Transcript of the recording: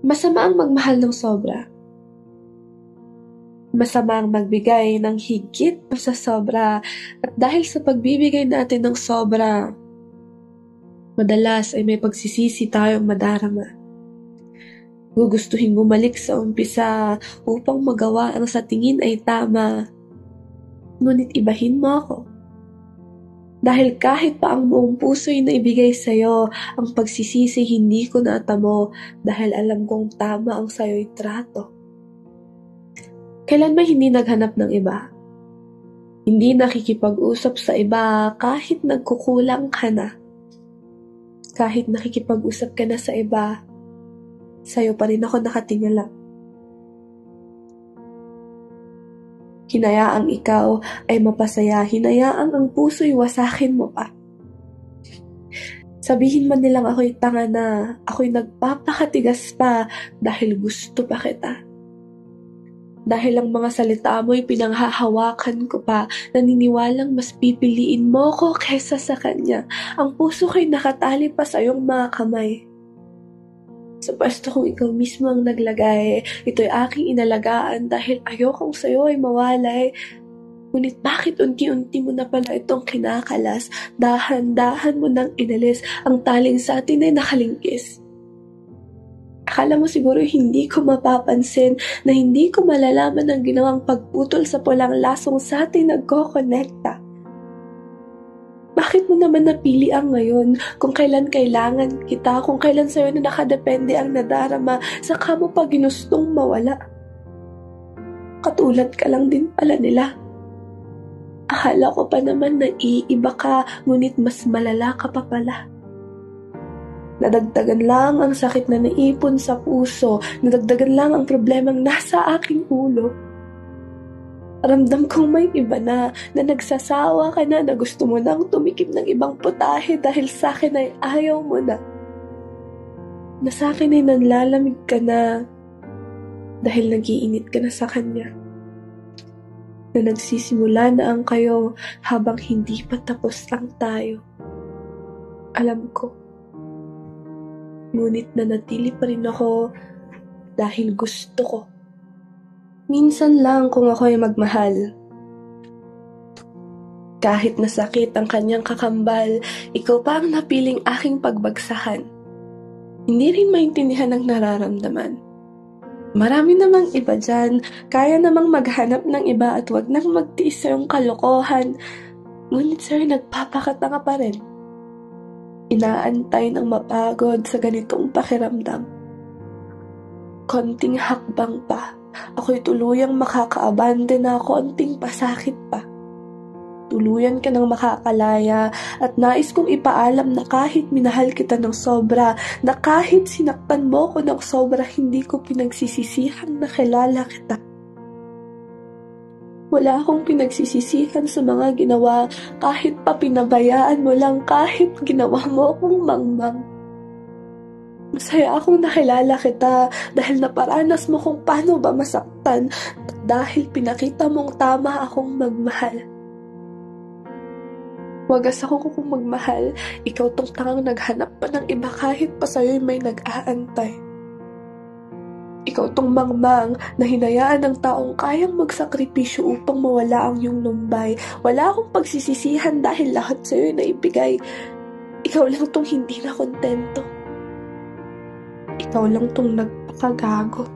Masama ang magmahal ng sobra. Masama ang magbigay ng higit pa sa sobra. At dahil sa pagbibigay natin ng sobra, madalas ay may pagsisisi tayong madarama. Gugustuhin bumalik sa umpisa upang magawa ang sa tingin ay tama. Ngunit ibahin mo ako. Dahil kahit pa ang buong puso'y naibigay sa'yo, ang pagsisisi hindi ko natamo dahil alam kong tama ang sa'yo'y trato. Kailan ba hindi naghanap ng iba? Hindi nakikipag-usap sa iba kahit nagkukulang ka na. Kahit nakikipag-usap ka na sa iba, sa'yo pa rin ako nakatingala. Hinayaang ikaw ay mapasaya, hinayaang ang puso'y wasakin mo pa. Sabihin man nilang ako'y tanga na, ako'y nagpapakatigas pa dahil gusto pa kita. Dahil ang mga salita mo'y pinanghahawakan ko pa, naniniwalang mas pipiliin mo ko kaysa sa kanya. Ang puso ko'y nakatali pa sa iyong mga kamay. Sa pwesto kong ikaw mismo ang naglagay, ito'y aking inalagaan dahil ayokong sa'yo ay mawalay. Ngunit bakit unti-unti mo na pala itong kinakalas, dahan-dahan mo nang inalis, ang taling sa atin ay nakalingkis. Akala mo siguro hindi ko mapapansin na hindi ko malalaman ang ginawang pagputol sa pulang lasong sa atin nagko-konekta. Bakit mo naman napili ang ngayon kung kailan kailangan kita, kung kailan sa'yo na nakadepende ang nadarama, saka mo pa ginustong mawala? Katulad ka lang din pala nila. Akala ko pa naman na iiba ka, ngunit mas malala ka pa pala. Nadagdagan lang ang sakit na naipon sa puso, nadagdagan lang ang problemang nasa aking ulo. Ramdam kong may iba na nagsasawa ka na gusto mo nang tumikim ng ibang putahe dahil sa akin ay ayaw mo na. Na sa akin ay nanlalamig ka na dahil nagiinit ka na sa kanya. Na nagsisimula na ang kayo habang hindi pa tapos ang tayo. Alam ko. Ngunit nanatili pa rin ako dahil gusto ko. Minsan lang kung ako ay magmahal. Kahit nasakit ang kanyang kakambal, ikaw pa ang napiling aking pagbagsakan. Hindi rin maintindihan ang nararamdaman. Marami namang iba dyan, kaya namang maghanap ng iba at wag nang magtiis sa iyong kalokohan. Ngunit sa'yo nagpapakatanga pa rin. Inaantay ng mapagod sa ganitong pakiramdam. Konting hakbang pa. Ako'y tuluyang makakaabante na konting pasakit pa. Tuluyan ka ng makakalaya at nais kong ipaalam na kahit minahal kita ng sobra, na kahit sinaktan mo ko ng sobra, hindi ko pinagsisisihan na kilala kita. Wala akong pinagsisisihan sa mga ginawa, kahit pa pinabayaan mo lang, kahit ginawa mo akong mangmang. Masaya akong nakilala kita dahil naparanas mo kung paano ba masaktan, dahil pinakita mong tama akong magmahal. Wagas ako kung magmahal, ikaw tong tangang naghanap pa ng iba kahit pa sa'yo'y may nag-aantay. Ikaw tong mangmang na hinayaan ng taong kayang magsakripisyo upang mawala ang iyong lumbay. Wala akong pagsisisihan dahil lahat sa'yo'y naibigay. Ikaw lang tong hindi na kontento. Ikaw lang tong nagpakagago.